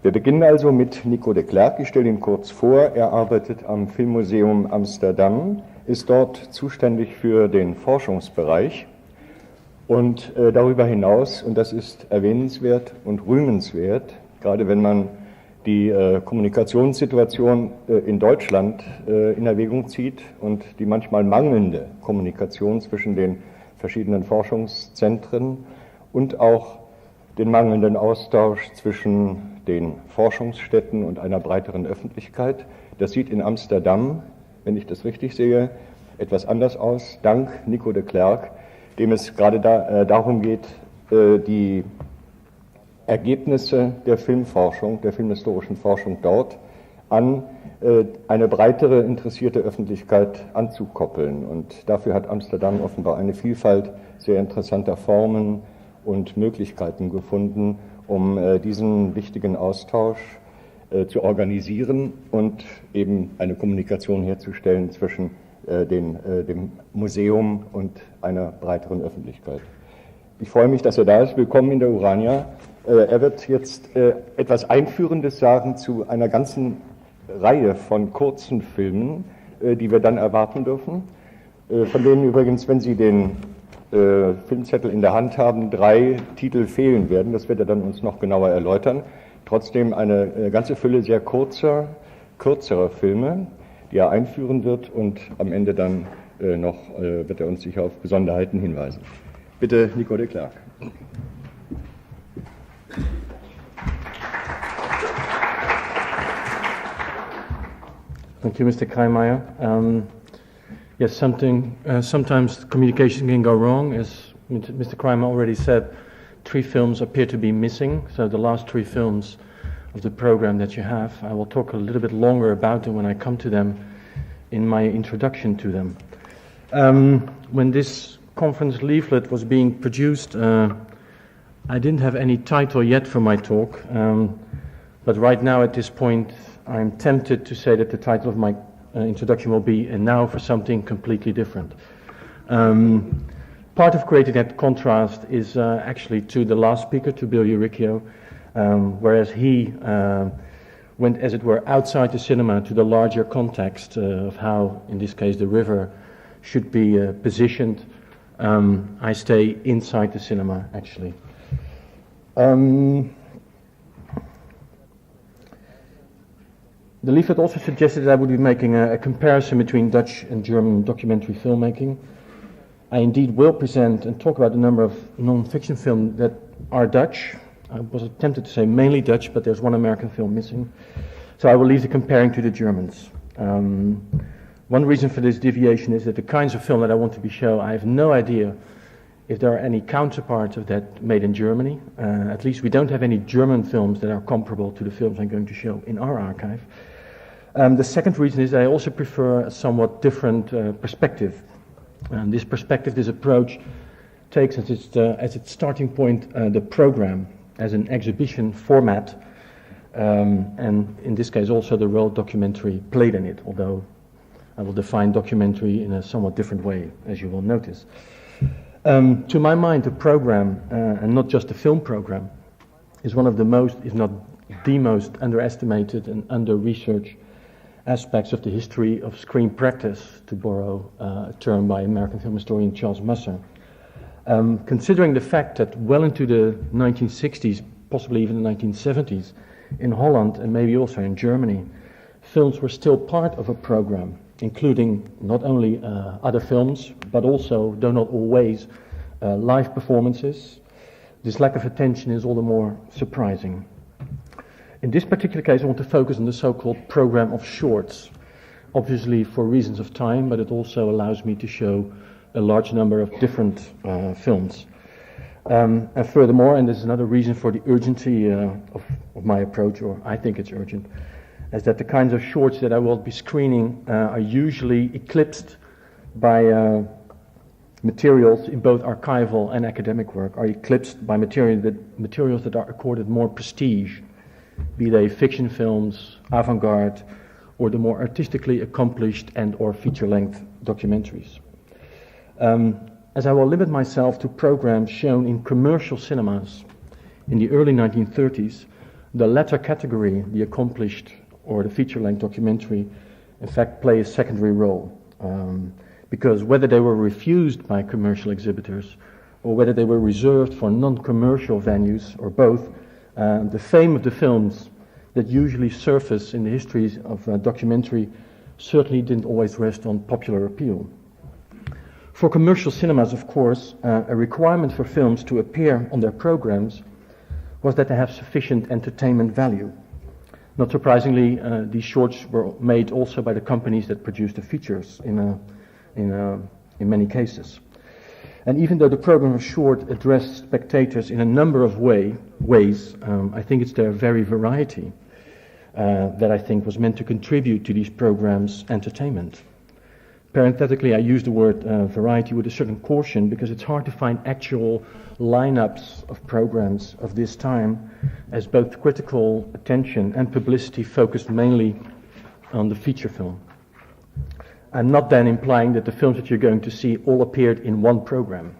Wir beginnen also mit Nico de Klerk. Ich stelle ihn kurz vor. Er arbeitet am Filmmuseum Amsterdam, ist dort zuständig für den Forschungsbereich und darüber hinaus, und das ist erwähnenswert und rühmenswert, gerade wenn man die Kommunikationssituation in Deutschland in Erwägung zieht und die manchmal mangelnde Kommunikation zwischen den verschiedenen Forschungszentren und auch den mangelnden Austausch zwischen den Forschungsstätten und einer breiteren Öffentlichkeit. Das sieht in Amsterdam, wenn ich das richtig sehe, etwas anders aus, dank Nico de Klerk, dem es gerade darum geht, die Ergebnisse der Filmforschung, der filmhistorischen Forschung dort an eine breitere interessierte Öffentlichkeit anzukoppeln. Und dafür hat Amsterdam offenbar eine Vielfalt sehr interessanter Formen und Möglichkeiten gefunden, um diesen wichtigen Austausch zu organisieren und eben eine Kommunikation herzustellen zwischen dem Museum und einer breiteren Öffentlichkeit. Ich freue mich, dass er da ist. Willkommen in der Urania. Er wird jetzt etwas Einführendes sagen zu einer ganzen Reihe von kurzen Filmen, die wir dann erwarten dürfen. Von denen übrigens, wenn Sie den Filmzettel in der Hand haben, 3 Titel fehlen werden. Das wird er dann uns noch genauer erläutern. Trotzdem eine ganze Fülle sehr kürzerer Filme, die er einführen wird, und am Ende dann wird er uns sicher auf Besonderheiten hinweisen. Bitte, Nico de Klerk. Thank you, Mr. Kreimeier. Yes, sometimes communication can go wrong. As Mr. Kreimeier already said, 3 films appear to be missing. So the last 3 films of the program that you have, I will talk a little bit longer about them when I come to them in my introduction to them. When this conference leaflet was being produced, I didn't have any title yet for my talk, but right now at this point I'm tempted to say that the title of my introduction will be "And Now for Something Completely Different." Part of creating that contrast is actually to the last speaker, to Bill Uricchio, whereas he went, as it were, outside the cinema to the larger context of how, in this case, the river should be positioned. I stay inside the cinema, actually. The leaflet also suggested that I would be making a comparison between Dutch and German documentary filmmaking. I indeed will present and talk about a number of non-fiction films that are Dutch. I was tempted to say mainly Dutch, but there's one American film missing. So I will leave the comparing to the Germans. One reason for this deviation is that the kinds of film that I want to be shown, I have no idea if there are any counterparts of that made in Germany. At least we don't have any German films that are comparable to the films I'm going to show in our archive. The second reason is that I also prefer a somewhat different perspective. This perspective, this approach, takes as its starting point the program as an exhibition format, and in this case also the role documentary played in it, although I will define documentary in a somewhat different way, as you will notice. To my mind, the program, and not just the film program, is one of the most, if not the most, underestimated and under-researched aspects of the history of screen practice, to borrow a term by American film historian Charles Musser. Considering the fact that well into the 1960s, possibly even the 1970s, in Holland and maybe also in Germany, films were still part of a program, including not only other films, but also, though not always, live performances. This lack of attention is all the more surprising. In this particular case, I want to focus on the so-called program of shorts, obviously for reasons of time, but it also allows me to show a large number of different films. And furthermore, and this is another reason for the urgency of my approach, or I think it's urgent, is that the kinds of shorts that I will be screening are usually eclipsed by materials in both archival and academic work, are eclipsed by materials that are accorded more prestige, be they fiction films, avant-garde, or the more artistically accomplished and or feature-length documentaries. As I will limit myself to programs shown in commercial cinemas in the early 1930s, The latter category, the accomplished or the feature-length documentary, in fact play a secondary role, because whether they were refused by commercial exhibitors or whether they were reserved for non-commercial venues or both, the fame of the films that usually surface in the histories of documentary certainly didn't always rest on popular appeal. For commercial cinemas, of course, a requirement for films to appear on their programs was that they have sufficient entertainment value. Not surprisingly, these shorts were made also by the companies that produced the features in many cases. And even though the program of short addressed spectators in a number of ways, I think it's their very variety that I think was meant to contribute to these programs' entertainment. Parenthetically, I use the word variety with a certain caution because it's hard to find actual lineups of programs of this time, as both critical attention and publicity focused mainly on the feature film. I'm not then implying that the films that you're going to see all appeared in one program.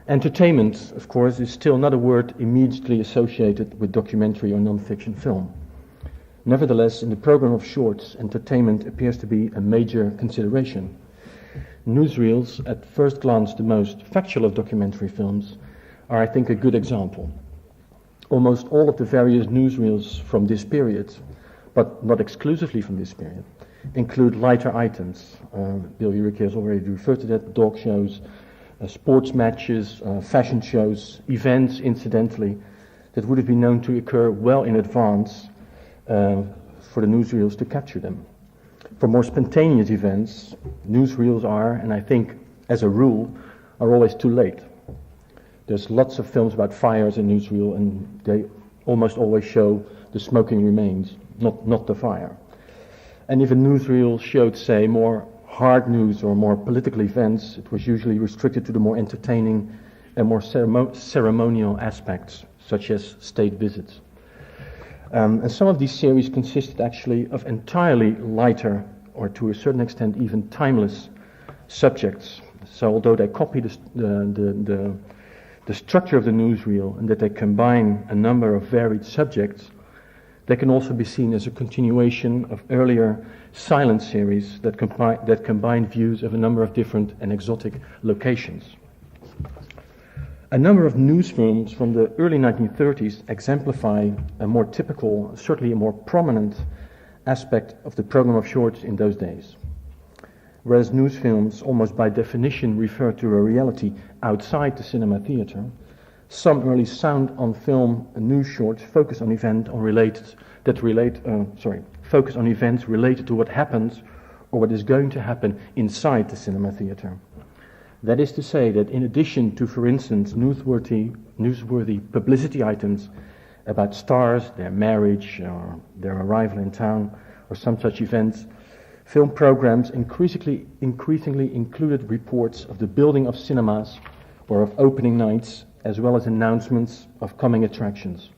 Entertainment, of course, is still not a word immediately associated with documentary or non-fiction film. Nevertheless, in the program of shorts, entertainment appears to be a major consideration. Newsreels, at first glance the most factual of documentary films, are, I think, a good example. Almost all of the various newsreels from this period, but not exclusively from this period, include lighter items. Bill Urick has already referred to that: dog shows, sports matches, fashion shows, events, incidentally, that would have been known to occur well in advance for the newsreels to capture them. For more spontaneous events, newsreels are, and I think as a rule, are always too late. There's lots of films about fires in newsreel, and they almost always show the smoking remains, not the fire. And if a newsreel showed, say, more hard news or more political events, it was usually restricted to the more entertaining and more ceremonial aspects, such as state visits. And some of these series consisted actually of entirely lighter, or to a certain extent even timeless, subjects. So although they copy the structure of the newsreel and that they combine a number of varied subjects, they can also be seen as a continuation of earlier silent series that combine views of a number of different and exotic locations. A number of newsrooms from the early 1930s exemplify a more typical, certainly a more prominent aspect of the program of shorts in those days. Whereas news films almost by definition refer to a reality outside the cinema theater, some early sound on film news shorts focus on events related to what happens or what is going to happen inside the cinema theater. That is to say that in addition to, for instance, newsworthy publicity items about stars, their marriage, or their arrival in town, or some such events, film programs increasingly included reports of the building of cinemas or of opening nights, as well as announcements of coming attractions.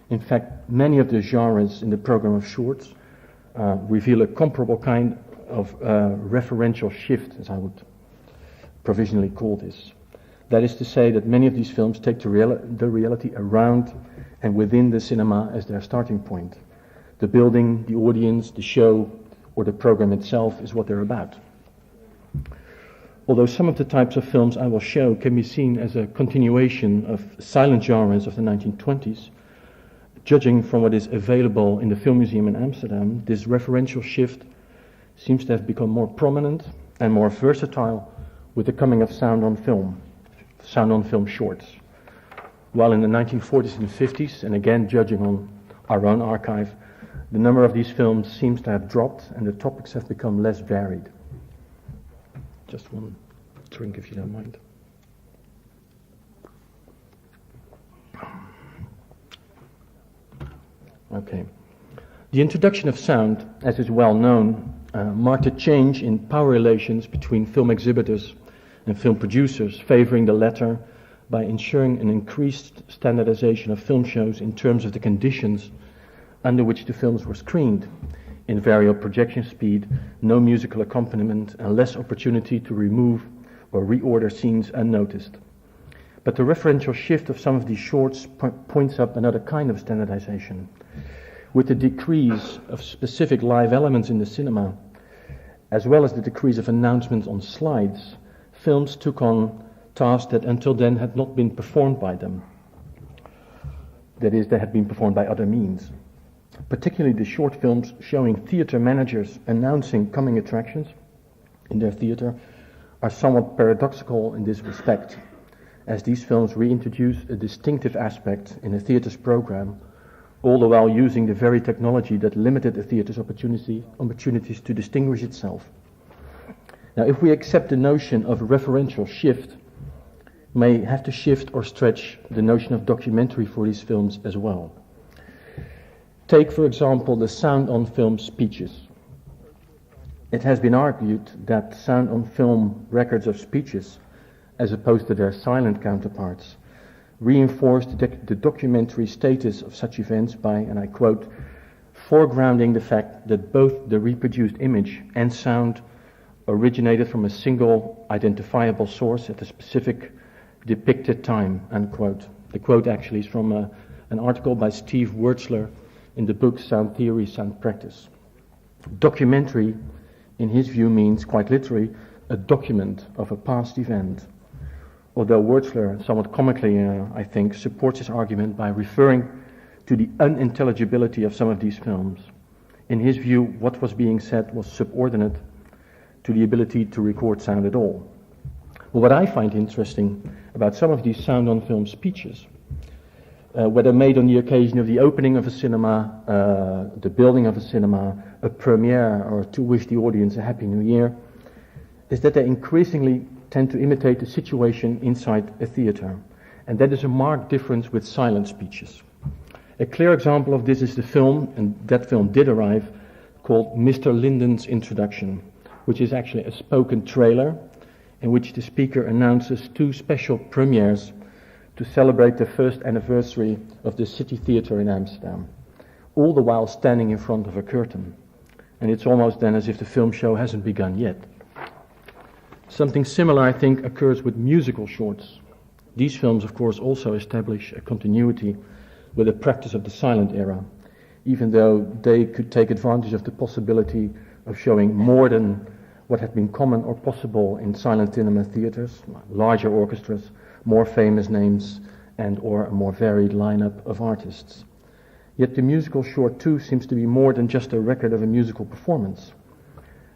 In fact, many of the genres in the program of shorts reveal a comparable kind of referential shift, as I would provisionally call this. That is to say that many of these films take the reality around and within the cinema as their starting point. The building, the audience, the show, or the program itself is what they're about. Although some of the types of films I will show can be seen as a continuation of silent genres of the 1920s, judging from what is available in the Film Museum in Amsterdam, this referential shift seems to have become more prominent and more versatile with the coming of sound on film shorts. While in the 1940s and 50s, and again judging on our own archive, the number of these films seems to have dropped and the topics have become less varied. Just one drink if you don't mind. Okay. The introduction of sound, as is well known, marked a change in power relations between film exhibitors and film producers, favoring the latter by ensuring an increased standardization of film shows in terms of the conditions under which the films were screened, in variable projection speed, no musical accompaniment, and less opportunity to remove or reorder scenes unnoticed. But the referential shift of some of these shorts points up another kind of standardization. With the decrease of specific live elements in the cinema, as well as the decrease of announcements on slides, films took on tasks that until then had not been performed by them. That is, they had been performed by other means. Particularly the short films showing theater managers announcing coming attractions in their theater are somewhat paradoxical in this respect, as these films reintroduce a distinctive aspect in a theater's program, all the while using the very technology that limited a theater's opportunities to distinguish itself. Now, if we accept the notion of a referential shift, may have to shift or stretch the notion of documentary for these films as well. Take, for example, the sound-on-film speeches. It has been argued that sound-on-film records of speeches, as opposed to their silent counterparts, reinforce the documentary status of such events by, and I quote, foregrounding the fact that both the reproduced image and sound originated from a single identifiable source at a specific depicted time, unquote. The quote actually is from an article by Steve Wurtzler in the book Sound Theory, Sound Practice. Documentary, in his view, means quite literally a document of a past event. Although Wurtzler, somewhat comically, I think, supports his argument by referring to the unintelligibility of some of these films. In his view, what was being said was subordinate to the ability to record sound at all. But what I find interesting about some of these sound-on-film speeches, whether made on the occasion of the opening of a cinema, the building of a cinema, a premiere, or to wish the audience a Happy New Year, is that they increasingly tend to imitate the situation inside a theater. And that is a marked difference with silent speeches. A clear example of this is the film, and that film did arrive, called Mr. Linden's Introduction, which is actually a spoken trailer in which the speaker announces two special premieres to celebrate the first anniversary of the City Theatre in Amsterdam, all the while standing in front of a curtain. And it's almost then as if the film show hasn't begun yet. Something similar, I think, occurs with musical shorts. These films, of course, also establish a continuity with the practice of the silent era, even though they could take advantage of the possibility of showing more than what had been common or possible in silent cinema theaters, larger orchestras, more famous names, and or a more varied lineup of artists. Yet the musical short too seems to be more than just a record of a musical performance.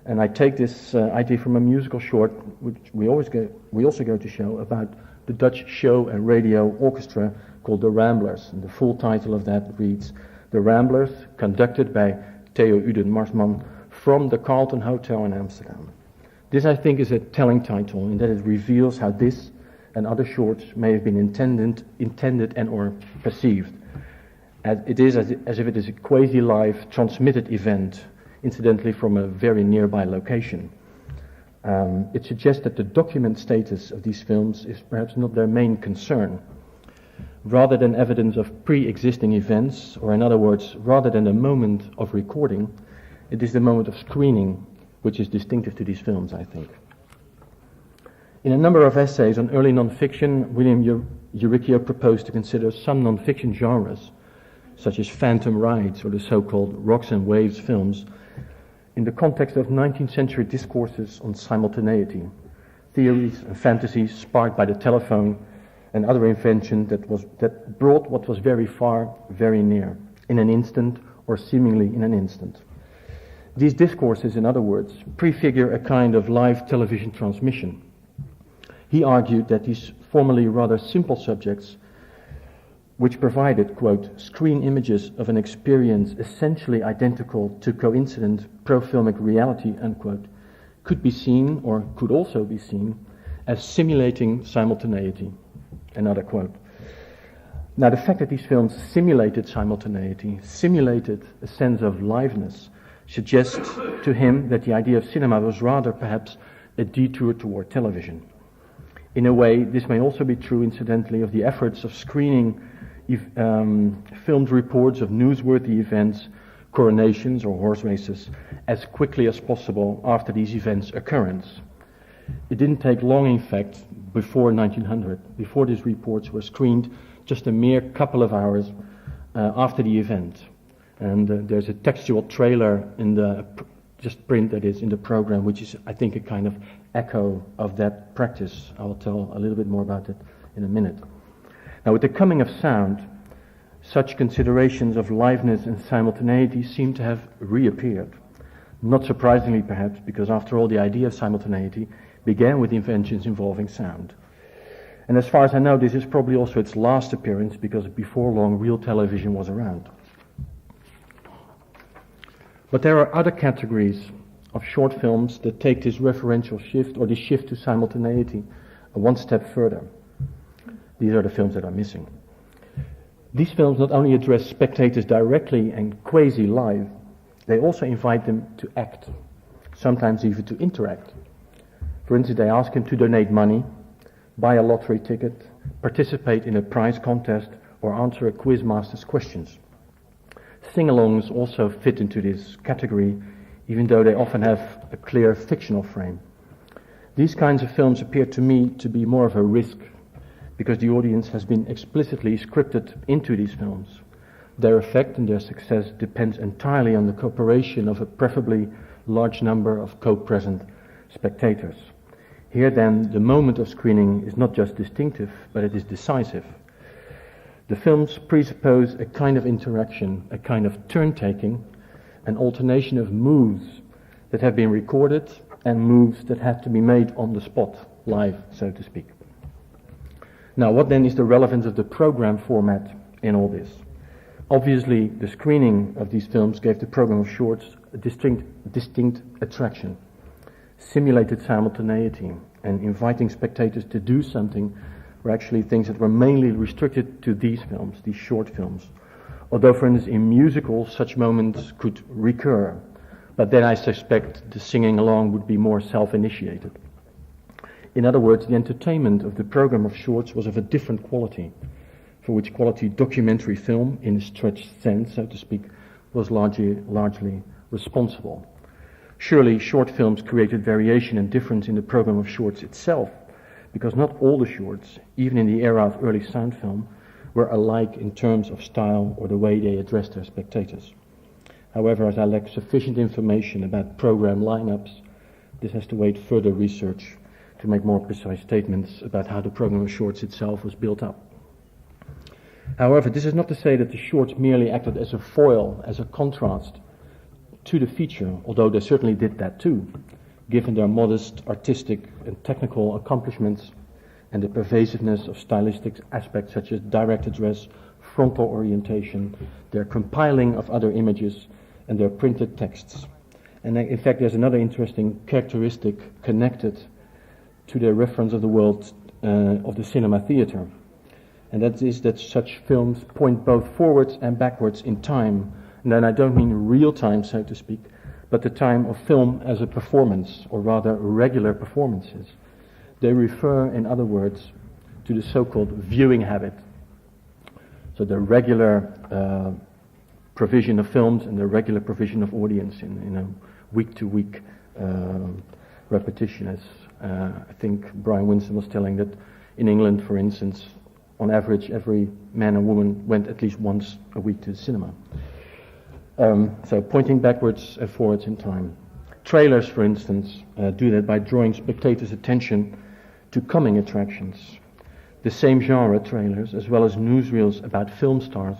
And I take this idea from a musical short, which we also go to show, about the Dutch show and radio orchestra called The Ramblers. And the full title of that reads, The Ramblers, conducted by Theo Uden Marsman, from the Carlton Hotel in Amsterdam. This, I think, is a telling title in that it reveals how this and other shorts may have been intended and or perceived. It is as if it is a quasi-live transmitted event, incidentally from a very nearby location. It suggests that the document status of these films is perhaps not their main concern. Rather than evidence of pre-existing events, or in other words, rather than the moment of recording, it is the moment of screening which is distinctive to these films, I think. In a number of essays on early non-fiction, William Uricchio proposed to consider some non-fiction genres, such as phantom rides or the so-called rocks and waves films, in the context of 19th century discourses on simultaneity, theories and fantasies sparked by the telephone and other invention that brought what was very far, very near, in an instant or seemingly in an instant. These discourses, in other words, prefigure a kind of live television transmission. He argued that these formerly rather simple subjects, which provided, quote, screen images of an experience essentially identical to coincident pro-filmic reality, unquote, could be seen, or could also be seen, as simulating simultaneity, another quote. Now, the fact that these films simulated simultaneity, simulated a sense of liveness, suggests to him that the idea of cinema was rather perhaps a detour toward television. In a way, this may also be true, incidentally, of the efforts of screening filmed reports of newsworthy events, coronations or horse races, as quickly as possible after these events' occurrence. It didn't take long, in fact, before 1900, before these reports were screened, just a mere couple of hours after the event. And there's a textual trailer in the just print that is in the program, which is, I think, a kind of echo of that practice. I will tell a little bit more about it in a minute. Now, with the coming of sound, such considerations of liveness and simultaneity seem to have reappeared. Not surprisingly, perhaps, because after all, the idea of simultaneity began with inventions involving sound. And as far as I know, this is probably also its last appearance, because before long, real television was around. But there are other categories of short films that take this referential shift, or this shift to simultaneity, one step further. These are the films that are missing. These films not only address spectators directly and quasi-live, they also invite them to act, sometimes even to interact. For instance, they ask him to donate money, buy a lottery ticket, participate in a prize contest, or answer a quizmaster's questions. Sing-alongs also fit into this category, even though they often have a clear fictional frame. These kinds of films appear to me to be more of a risk, because the audience has been explicitly scripted into these films. Their effect and their success depends entirely on the cooperation of a preferably large number of co-present spectators. Here then, the moment of screening is not just distinctive, but it is decisive. The films presuppose a kind of interaction, a kind of turn-taking, an alternation of moves that have been recorded and moves that have to be made on the spot, live, so to speak. Now, what then is the relevance of the program format in all this? Obviously, the screening of these films gave the program of shorts a distinct attraction, simulated simultaneity, and inviting spectators to do something were actually things that were mainly restricted to these films, these short films. Although, for instance, in musicals, such moments could recur, but then I suspect the singing along would be more self-initiated. In other words, the entertainment of the program of shorts was of a different quality, for which quality documentary film, in a stretched sense, so to speak, was largely responsible. Surely, short films created variation and difference in the program of shorts itself, because not all the shorts, even in the era of early sound film, were alike in terms of style or the way they addressed their spectators. However, as I lack sufficient information about program lineups, this has to wait further research to make more precise statements about how the program of shorts itself was built up. However, this is not to say that the shorts merely acted as a foil, as a contrast to the feature, although they certainly did that too, given their modest artistic and technical accomplishments and the pervasiveness of stylistic aspects such as direct address, frontal orientation, their compiling of other images, and their printed texts. And in fact, there's another interesting characteristic connected to their reference of the world of the cinema theater, and that is that such films point both forwards and backwards in time. And then I don't mean real time, so to speak, but the time of film as a performance, or rather regular performances. They refer, in other words, to the so-called viewing habit. So the regular provision of films and the regular provision of audience in a week-to-week repetition. As I think Brian Winston was telling that in England, for instance, on average, every man and woman went at least once a week to the cinema. So pointing backwards and forwards in time. Trailers, for instance, do that by drawing spectators' attention to coming attractions. The same genre trailers, as well as newsreels about film stars,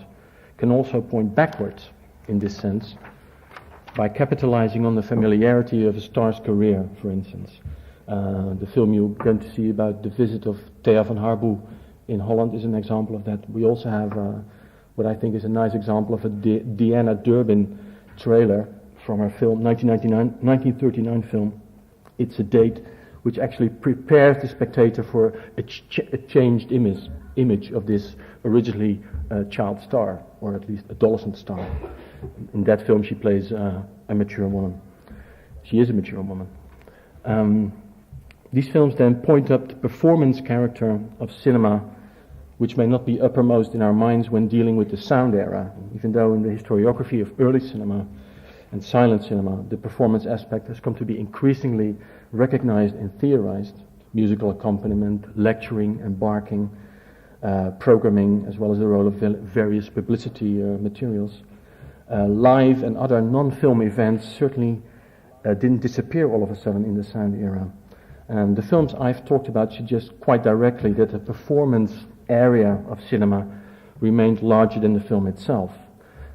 can also point backwards in this sense by capitalizing on the familiarity of a star's career, for instance. The film you're going to see about the visit of Thea van Harboe in Holland is an example of that. We also have what I think is a nice example of a Diana Durbin trailer from her film, 1939 film, It's a Date, which actually prepares the spectator for a changed image of this originally child star, or at least adolescent star. In that film she plays a mature woman. She is a mature woman. These films then point up the performance character of cinema, which may not be uppermost in our minds when dealing with the sound era, even though in the historiography of early cinema and silent cinema, the performance aspect has come to be increasingly recognized and theorized musical accompaniment, lecturing and barking, programming, as well as the role of various publicity materials. Live and other non-film events certainly didn't disappear all of a sudden in the sound era. The films I've talked about suggest quite directly that the performance area of cinema remained larger than the film itself.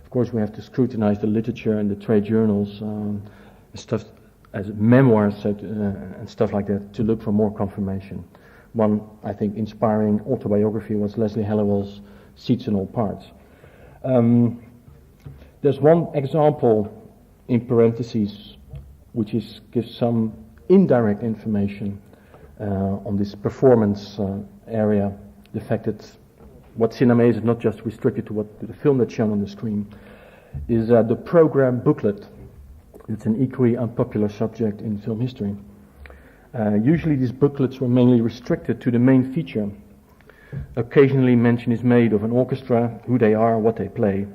Of course, we have to scrutinize the literature and the trade journals, stuff as memoirs and stuff like that to look for more confirmation. One, I think, inspiring autobiography was Leslie Halliwell's Seats in All Parts. There's one example in parentheses which gives some indirect information on this performance area, the fact that what cinema is not just restricted to the film that's shown on the screen, is the program booklet. It's an equally unpopular subject in film history. Usually these booklets were mainly restricted to the main feature. Occasionally mention is made of an orchestra, who they are, what they play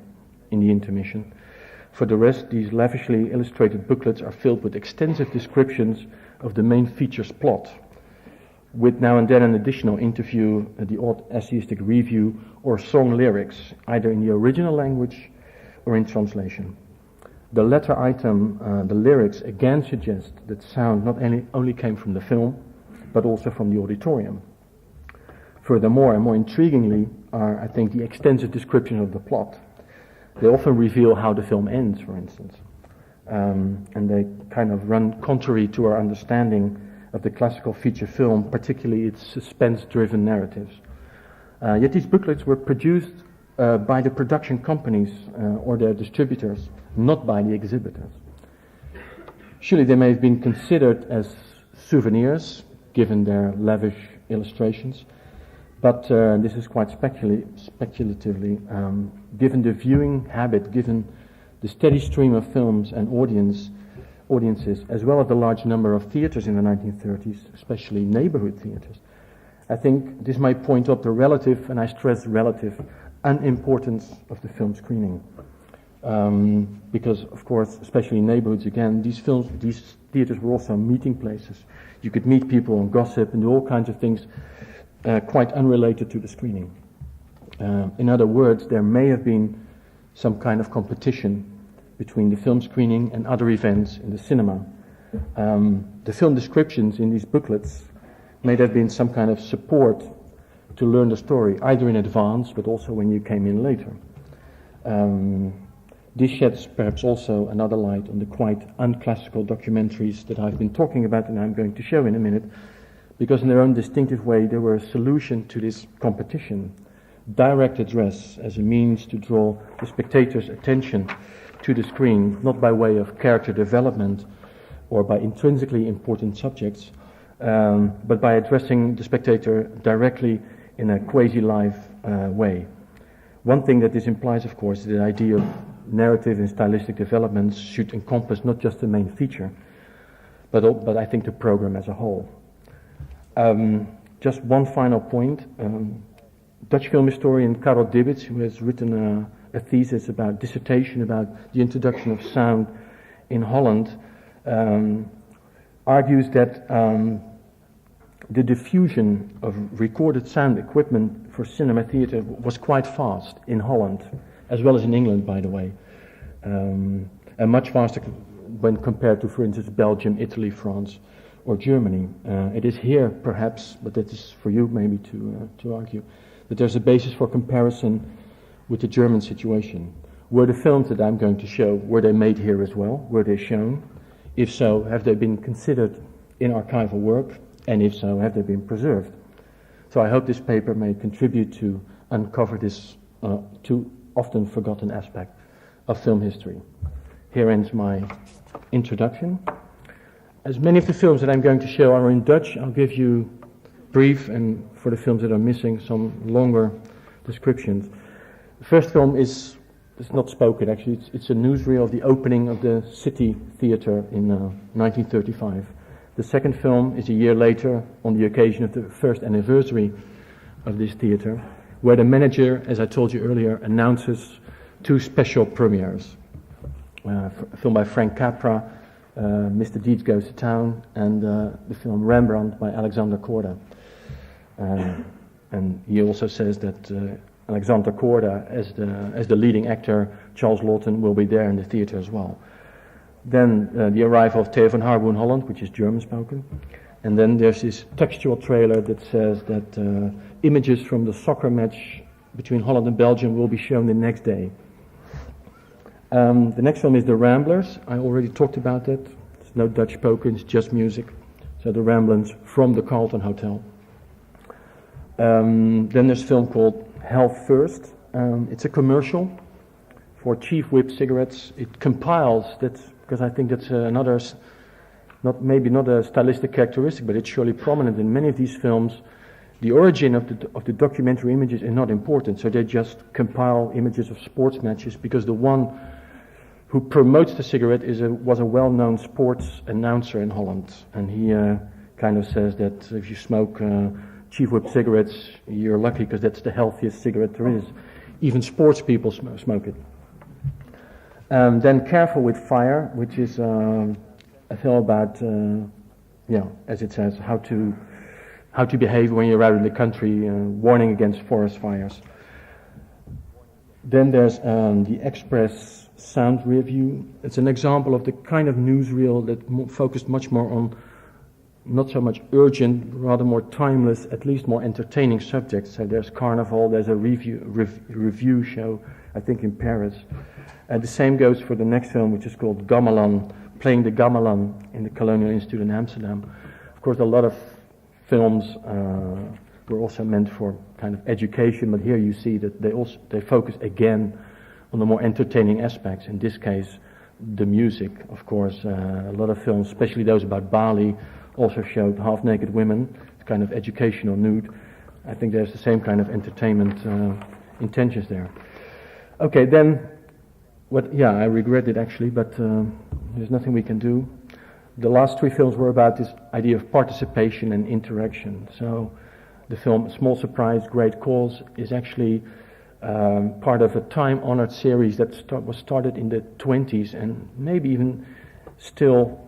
in the intermission. For the rest, these lavishly illustrated booklets are filled with extensive descriptions of the main feature's plot, with now and then an additional interview, the odd essayistic review, or song lyrics, either in the original language or in translation. The latter item, the lyrics, again suggest that sound not only came from the film, but also from the auditorium. Furthermore, and more intriguingly, are, I think, the extensive description of the plot. They often reveal how the film ends, for instance, and they kind of run contrary to our understanding of the classical feature film, particularly its suspense-driven narratives. Yet these booklets were produced by the production companies or their distributors, not by the exhibitors. Surely they may have been considered as souvenirs, given their lavish illustrations, but this is quite speculatively, given the viewing habit, given the steady stream of films and audiences, as well as the large number of theaters in the 1930s, especially neighborhood theaters. I think this might point out the relative, and I stress relative, unimportance of the film screening. Because, of course, especially in neighborhoods, again, these theaters were also meeting places. You could meet people and gossip and do all kinds of things quite unrelated to the screening. In other words, there may have been some kind of competition between the film screening and other events in the cinema. The film descriptions in these booklets may have been some kind of support to learn the story, either in advance, but also when you came in later. This sheds perhaps also another light on the quite unclassical documentaries that I've been talking about and I'm going to show in a minute, because in their own distinctive way they were a solution to this competition. Direct address as a means to draw the spectator's attention to the screen, not by way of character development or by intrinsically important subjects, but by addressing the spectator directly in a quasi-live way. One thing that this implies, of course, is the idea of narrative and stylistic developments should encompass not just the main feature, but I think the program as a whole. Just one final point. Dutch film historian Karel Dibbits, who has written a thesis about dissertation about the introduction of sound in Holland, argues that the diffusion of recorded sound equipment for cinema theatre was quite fast in Holland, as well as in England, by the way, and much faster when compared to, for instance, Belgium, Italy, France, or Germany. It is here, perhaps, but that is for you maybe to argue, that there's a basis for comparison with the German situation. Were the films that I'm going to show, were they made here as well? Were they shown? If so, have they been considered in archival work? And if so, have they been preserved? So I hope this paper may contribute to uncover this too often forgotten aspect of film history. Here ends my introduction. As many of the films that I'm going to show are in Dutch, I'll give you brief, and for the films that are missing, some longer descriptions. The first film is not spoken, actually. It's a newsreel of the opening of the City Theatre in 1935. The second film is a year later, on the occasion of the first anniversary of this theatre, where the manager, as I told you earlier, announces two special premieres. A film by Frank Capra Mr. Deeds Goes to Town, and the film Rembrandt by Alexander Korda. And he also says that Alexander Korda, as the leading actor, Charles Laughton, will be there in the theater as well. Then the arrival of Theo van Harboe in Holland, which is German spoken. And then there's this textual trailer that says that images from the soccer match between Holland and Belgium will be shown the next day. The next film is The Ramblers. I already talked about that. It's no Dutch spoken, it's just music. So The Ramblers from the Carlton Hotel. Then there's a film called Health First. It's a commercial for Chief Whip cigarettes. It compiles, that's because I think that's another, maybe not a stylistic characteristic, but it's surely prominent in many of these films. The origin of the documentary images is not important, so they just compile images of sports matches because the one who promotes the cigarette was a well-known sports announcer in Holland, and he kind of says that if you smoke Chief Whip cigarettes, you're lucky because that's the healthiest cigarette there is. Even sports people smoke it. Then Careful with Fire, which is a film about, as it says, how to behave when you're out in the country, warning against forest fires. Then there's the Express Sound Review. It's an example of the kind of newsreel that focused much more on not so much urgent, rather more timeless, at least more entertaining subjects. So there's Carnival, there's a review show, I think in Paris. The same goes for the next film, which is called Gamelan, playing the gamelan in the Colonial Institute in Amsterdam. Of course, a lot of films were also meant for kind of education, but here you see that they focus again on the more entertaining aspects. In this case, the music, of course. A lot of films, especially those about Bali, also showed half-naked women, kind of educational nude. I think there's the same kind of entertainment intentions there. Okay, then, I regret it actually, but there's nothing we can do. The last three films were about this idea of participation and interaction. So the film Small Surprise, Great Cause is actually part of a time-honored series that was started in the 20s and maybe even still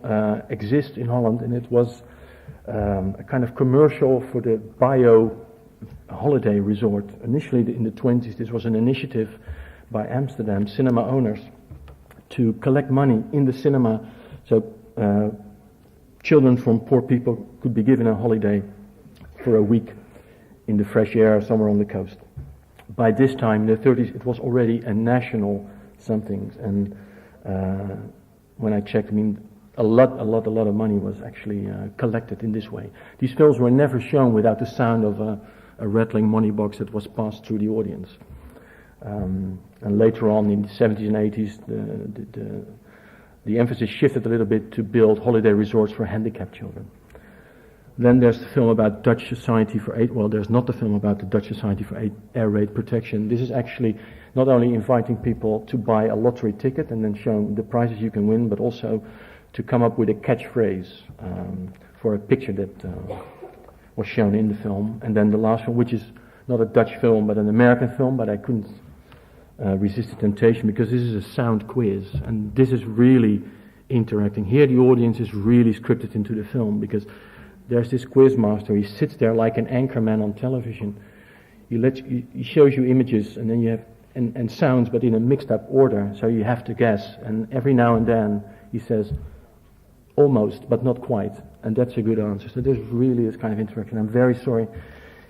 exists in Holland, and it was a kind of commercial for the bio holiday resort. Initially in the 20s, this was an initiative by Amsterdam cinema owners to collect money in the cinema so children from poor people could be given a holiday for a week in the fresh air somewhere on the coast. By this time, in the 30s, it was already a national something, and when I checked, I mean, a lot of money was actually collected in this way. These films were never shown without the sound of a rattling money box that was passed through the audience. And later on, in the 70s and 80s, the emphasis shifted a little bit to build holiday resorts for handicapped children. Then there's the film about Dutch Society for Aid. Well, there's not the film about the Dutch Society for Air Raid Protection. This is actually not only inviting people to buy a lottery ticket and then showing the prizes you can win, but also to come up with a catchphrase for a picture that was shown in the film. And then the last film, which is not a Dutch film, but an American film, but I couldn't resist the temptation because this is a sound quiz, and this is really interacting. Here the audience is really scripted into the film because there's this quiz master. He sits there like an anchorman on television. He shows you images and then you have and sounds, but in a mixed up order, so you have to guess. And every now and then he says, almost, but not quite, and that's a good answer. So there's really this kind of interaction. I'm very sorry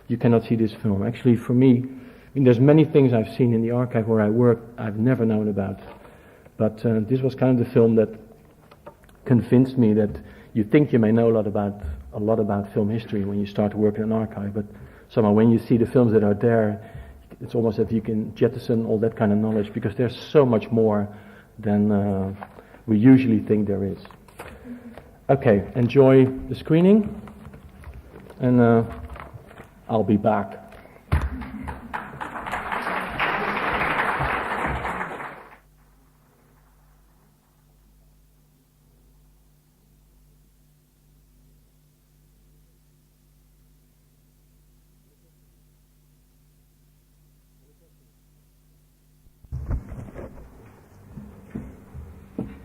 you cannot see this film. Actually, for me, I mean, there's many things I've seen in the archive where I work I've never known about, but this was kind of the film that convinced me that you think you may know a lot about film history when you start to work in an archive, but somehow when you see the films that are there, it's almost as if you can jettison all that kind of knowledge because there's so much more than we usually think there is. Okay, enjoy the screening, and I'll be back.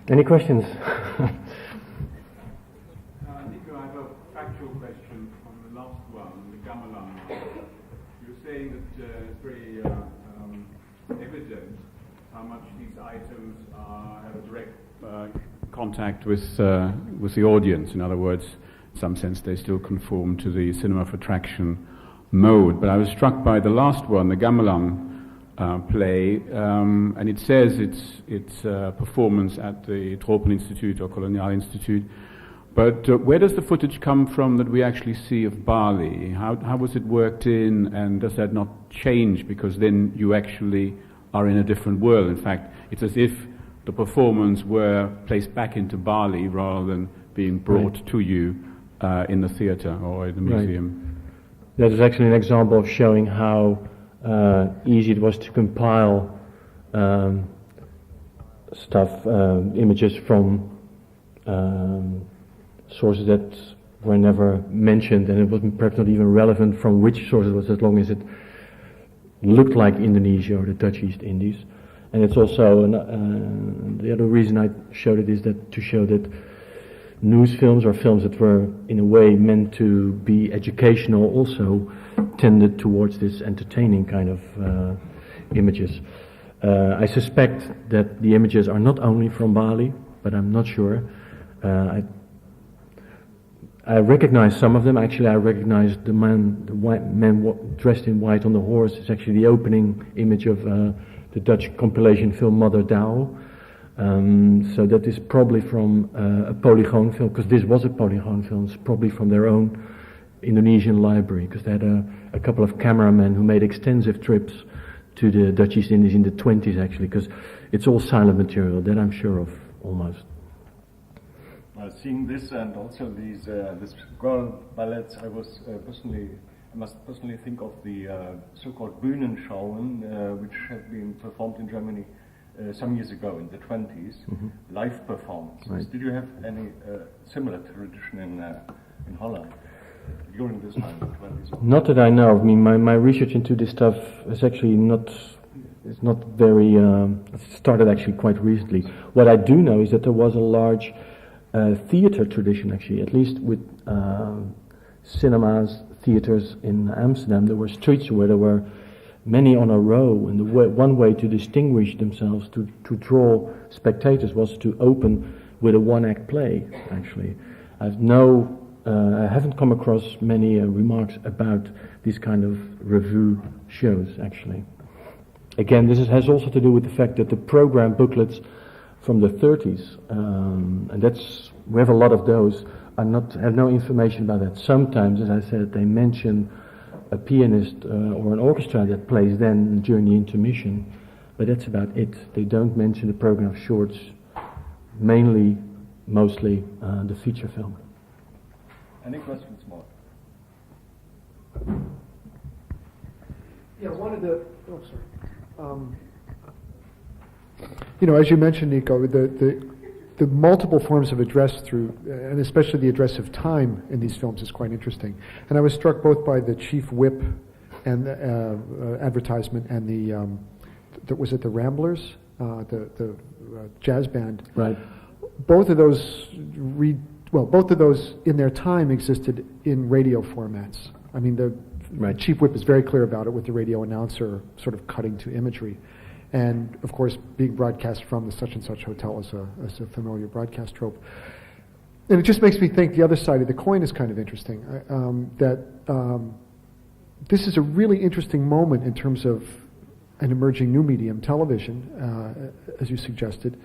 Any questions? have a direct contact with the audience. In other words, in some sense, they still conform to the cinema for attraction mode. But I was struck by the last one, the Gamelan play, and it says it's performance at the Tropen Institute or Kolonial Institute. But where does the footage come from that we actually see of Bali? How was it worked in, and does that not change because then you actually are in a different world? In fact, it's as if the performance were placed back into Bali rather than being brought to you in the theatre or in the museum. That is actually an example of showing how easy it was to compile images from sources that were never mentioned, and it was perhaps not even relevant from which source it was, as long as it looked like Indonesia or the Dutch East Indies. And it's also the other reason I showed it is that to show that news films or films that were in a way meant to be educational also tended towards this entertaining kind of images. I suspect that the images are not only from Bali, but I'm not sure. I recognize some of them. Actually, I recognize the man dressed in white on the horse. It's actually the opening image of the Dutch compilation film Mother Douw. So that is probably from a polygon film, because this was a polygon film. It's probably from their own Indonesian library, because they had a couple of cameramen who made extensive trips to the Dutch East Indies in the 20s, actually, because it's all silent material, that I'm sure of, almost. Seeing this and also these this girl ballets, I must personally think of the so-called Bühnenschauen, which have been performed in Germany some years ago in the 20s, live performances. Right. Did you have any similar tradition in Holland during this time, the 20s? Not that I know of. I mean, my research into this stuff is actually not very. It started actually quite recently. What I do know is that there was a large theater tradition, actually, at least with cinemas, theaters in Amsterdam. There were streets where there were many on a row, and one way to distinguish themselves, to draw spectators, was to open with a one-act play, actually. I haven't come across many remarks about these kind of revue shows, actually. Again, this has also to do with the fact that the program booklets from the 30s, and we have a lot of those, have no information about that. Sometimes, as I said, they mention a pianist or an orchestra that plays then during the intermission, but that's about it. They don't mention the program of shorts, mostly the feature film. Any questions more? Yeah, as you mentioned, Nico, the multiple forms of address through, and especially the address of time in these films is quite interesting. And I was struck both by the Chief Whip and the advertisement and was it the Ramblers, the jazz band? Right. Both of those in their time existed in radio formats. I mean, the Chief Whip is very clear about it with the radio announcer sort of cutting to imagery. And, of course, being broadcast from the such-and-such hotel is a familiar broadcast trope. And it just makes me think the other side of the coin is kind of interesting, this is a really interesting moment in terms of an emerging new medium, television, as you suggested.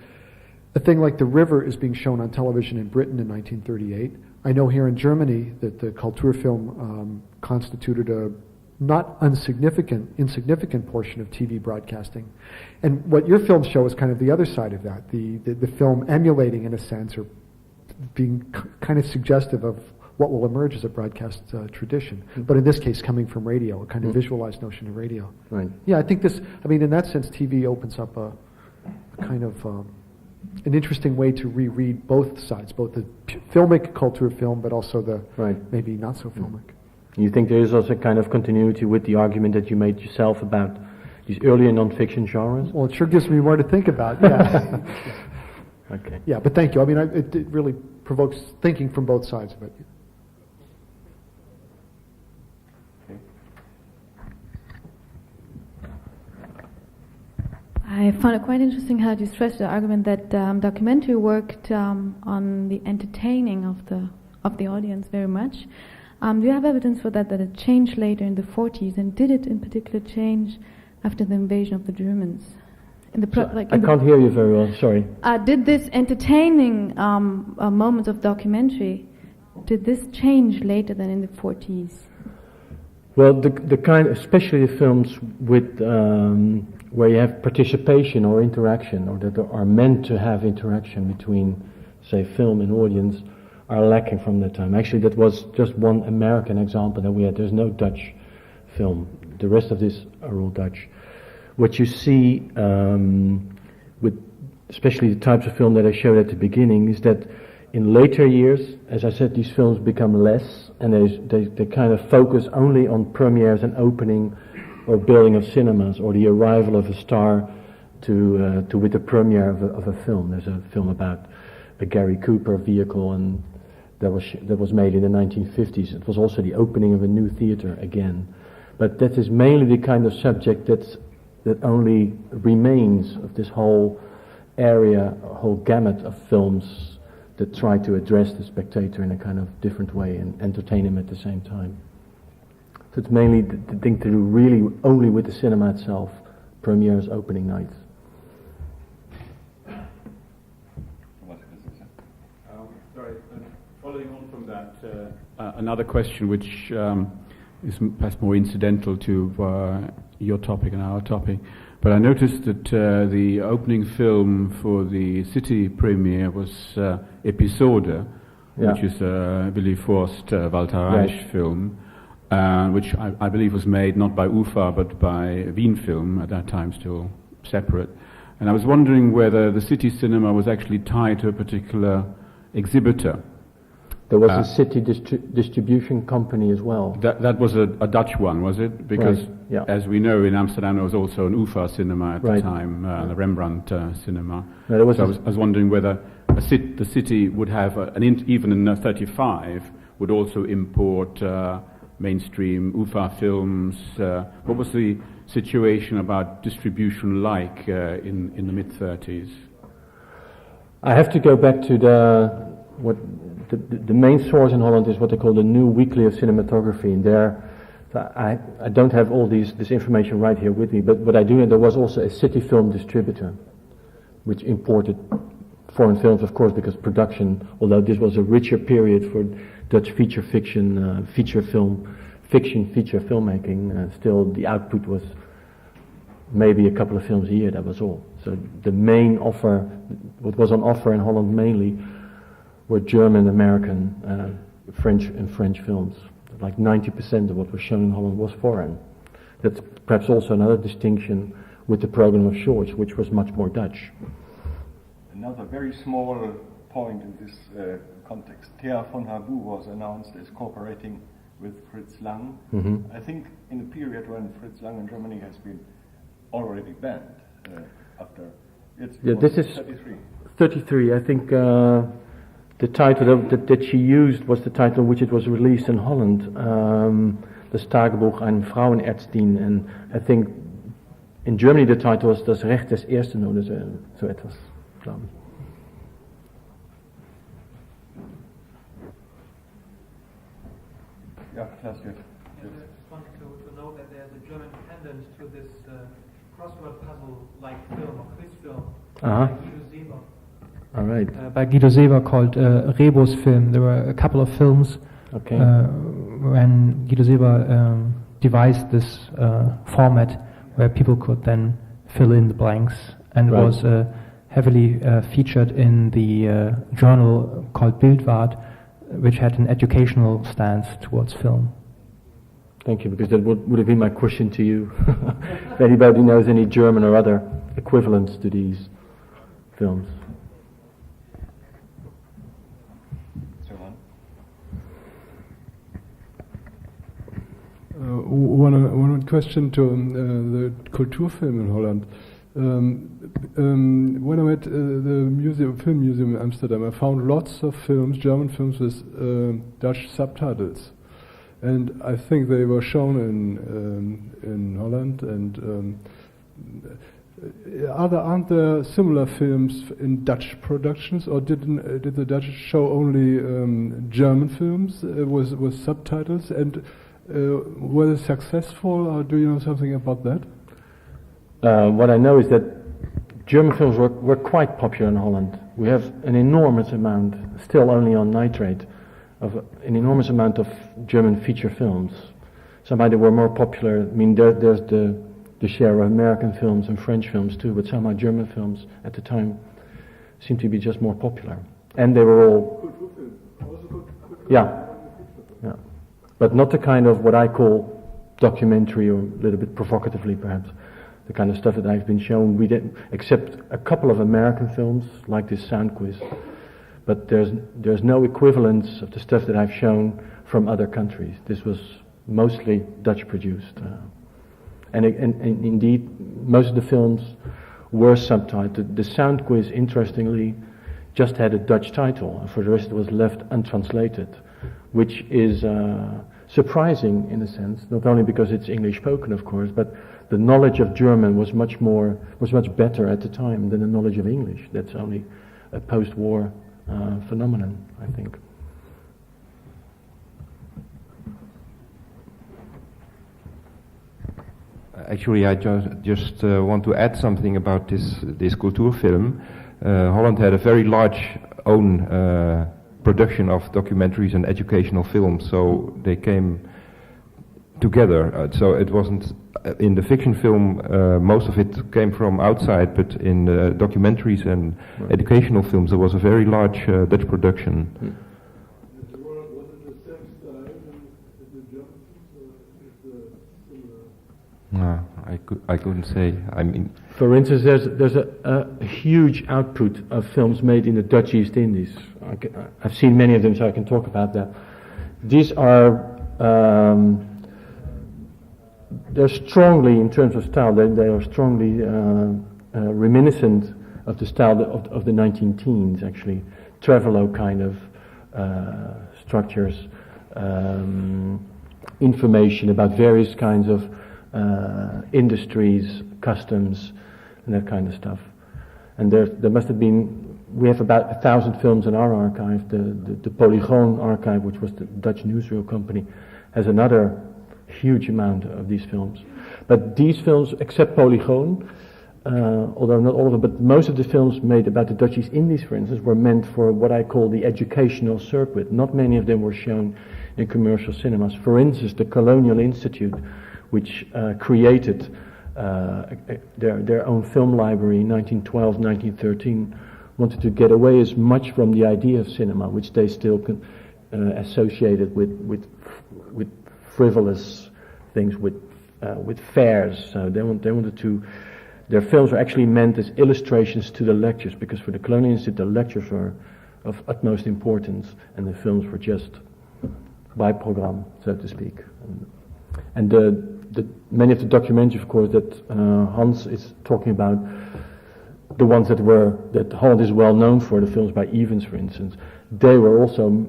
A thing like The River is being shown on television in Britain in 1938. I know here in Germany that the Kulturfilm constituted a not insignificant portion of TV broadcasting. And what your films show is kind of the other side of that, the film emulating, in a sense, or being kind of suggestive of what will emerge as a broadcast tradition. But in this case, coming from radio, a kind of visualized notion of radio. Right. Yeah, I think in that sense, TV opens up a kind of an interesting way to reread both sides, both the filmic culture film, but also the maybe not so filmic. You think there is also a kind of continuity with the argument that you made yourself about these earlier non-fiction genres? Well, it sure gives me more to think about, yeah. Okay. Yeah, but thank you. I mean, it really provokes thinking from both sides of it. I found it quite interesting how you stressed the argument that documentary worked on the entertaining of the audience very much. Do you have evidence for that it changed later in the 40s, and did it in particular change after the invasion of the Germans? I can't hear you very well, sorry. Did this entertaining moment of documentary, did this change later than in the 40s? Well, the kind, especially the films with where you have participation or interaction, or that are meant to have interaction between, say, film and audience, are lacking from that time. Actually, that was just one American example that we had. There's no Dutch film. The rest of this are all Dutch. What you see with especially the types of film that I showed at the beginning is that in later years, as I said, these films become less, and they kind of focus only on premieres and opening or building of cinemas, or the arrival of a star to with the premiere of a film. There's a film about a Gary Cooper vehicle, and that was made in the 1950s. It was also the opening of a new theater again. But that is mainly the kind of subject that only remains of this whole area, a whole gamut of films that try to address the spectator in a kind of different way and entertain him at the same time. So it's mainly the thing to do really only with the cinema itself, premieres, opening nights. Sorry, following on from that, another question which is perhaps more incidental to your topic and our topic, but I noticed that the opening film for the city premiere was Episode, which is a Willy Forst Walter Reich film, which I believe was made not by UFA but by Wien Film, at that time still separate. And I was wondering whether the city cinema was actually tied to a particular exhibitor. There was a city distribution company as well. That was a Dutch one, was it? Because, as we know, in Amsterdam there was also an UFA cinema at the time, the Rembrandt cinema. No, so I was wondering whether the city would have, even in 1935, would also import mainstream UFA films. What was the situation about distribution like in the mid-30s? I have to go back to the main source in Holland is what they call the New Weekly of Cinematography, and there I don't have all this information right here with me, but what I do know, there was also a city film distributor which imported foreign films, of course, because production, although this was a richer period for Dutch feature filmmaking, still the output was maybe a couple of films a year, that was all. So the main offer, what was on offer in Holland mainly, were German, American, French films. Like 90% of what was shown in Holland was foreign. That's perhaps also another distinction with the program of shorts, which was much more Dutch. Another very small point in this context. Thea von Habu was announced as cooperating with Fritz Lang. Mm-hmm. I think in a period when Fritz Lang in Germany has been already banned after. This is 33. 33. I think the title that she used was the title which it was released in Holland, Das Tagebuch einer Frauenärztin, and I think in Germany the title was Das Recht des Ersten oder so etwas, glaube ich. Yeah, that's good. I just wanted to know that there's a German pendant to this crossword puzzle-like film, or quiz film, by Guido Seeber. All right. By Guido Seeber called Rebus Film. There were a couple of films when Guido Seeber devised this format where people could then fill in the blanks, and was heavily featured in the journal called Bilder, which had an educational stance towards film. Thank you, because that would have been my question to you. If anybody knows any German or other equivalents to these films. One question to the Kulturfilm in Holland. When I went the film museum in Amsterdam, I found lots of films, German films with Dutch subtitles, and I think they were shown in Holland. And Aren't there similar films in Dutch productions, or did the Dutch show only German films with subtitles? And were they successful, or do you know something about that? What I know is that German films were quite popular in Holland. We have an enormous amount, still only on nitrate, of an enormous amount of German feature films. Somehow they were more popular. I mean, there's the share of American films and French films too, but somehow German films at the time seemed to be just more popular. And they were all... Yeah. But not the kind of what I call documentary, or a little bit provocatively perhaps, the kind of stuff that I've been shown. We didn't, except a couple of American films, like this Sound Quiz. But there's no equivalence of the stuff that I've shown from other countries. This was mostly Dutch produced. And indeed, most of the films were subtitled. The Sound Quiz, interestingly, just had a Dutch title, and for the rest it was left untranslated, which is surprising in a sense, not only because it's English spoken, of course, but the knowledge of German was much better at the time than the knowledge of English. That's only a post-war phenomenon, I think. Actually, I just want to add something about this Kulturfilm. Holland had a very large own production of documentaries and educational films, so they came together. So it wasn't in the fiction film. Most of it came from outside, but in documentaries and educational films, there was a very large Dutch production. No, I couldn't say. I mean, for instance, there's a huge output of films made in the Dutch East Indies. I've seen many of them, so I can talk about that. These are they're strongly, in terms of style, they are strongly reminiscent of the style of the 19-teens. Actually, Travelogue kind of structures, information about various kinds of industries, customs, and that kind of stuff. And there must have been, we have about 1,000 films in our archive. The Polygoon archive, which was the Dutch newsreel company, has another huge amount of these films. But these films, except Polygoon, although not all of them, but most of the films made about the Dutch East Indies, for instance, were meant for what I call the educational circuit. Not many of them were shown in commercial cinemas. For instance, the Colonial Institute, which created their own film library in 1912, 1913, wanted to get away as much from the idea of cinema, which they still associated with frivolous things, with fairs. So they wanted to. Their films were actually meant as illustrations to the lectures, because for the Colonial Institute, the lectures were of utmost importance, and the films were just by program, so to speak. And many of the documentaries, of course, that Hans is talking about, the ones that Holland is well known for, the films by Evans, for instance, they were also,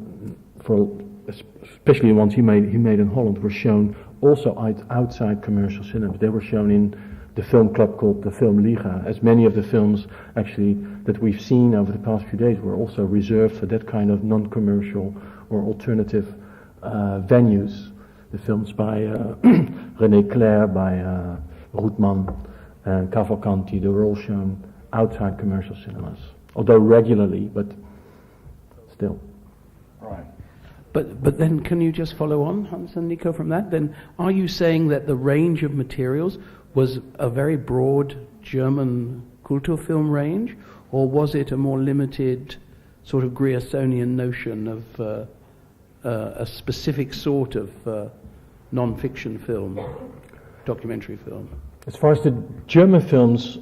especially the ones he made in Holland, were shown also outside commercial cinemas. They were shown in the film club called the Film Liga, as many of the films actually that we've seen over the past few days were also reserved for that kind of non-commercial or alternative venues. The films by René Clair, by Roetman, and Cavalcanti, they were all shown outside commercial cinemas, although regularly, but still. Right. But then can you just follow on, Hans and Nico, from that? Then are you saying that the range of materials was a very broad German Kulturfilm range, or was it a more limited sort of Griersonian notion of a specific sort of non-fiction film, documentary film? As far as the German films,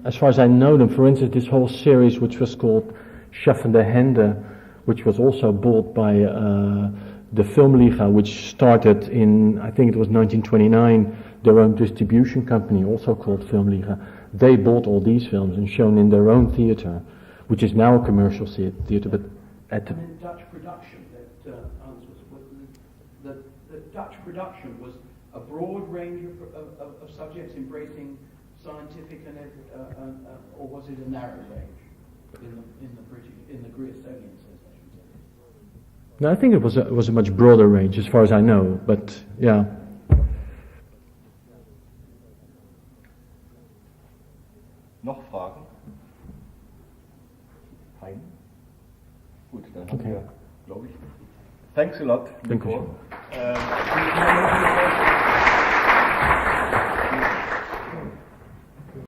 as far as I know them, for instance, this whole series which was called Schaffende Hände, which was also bought by the Filmliga, which started in, I think it was 1929, their own distribution company, also called Filmliga. They bought all these films and shown in their own theater, which is now a commercial theater, but at the... And in Dutch production, the Dutch production was a broad range of subjects embracing scientific or was it a narrow range in the Greystonian sense, I should say? No, I think it was a much broader range as far as I know, but yeah. Noch Fragen? Keine? Gut, dann haben Okay. wir, glaube ich. Thanks a lot, Nico. Danke schön.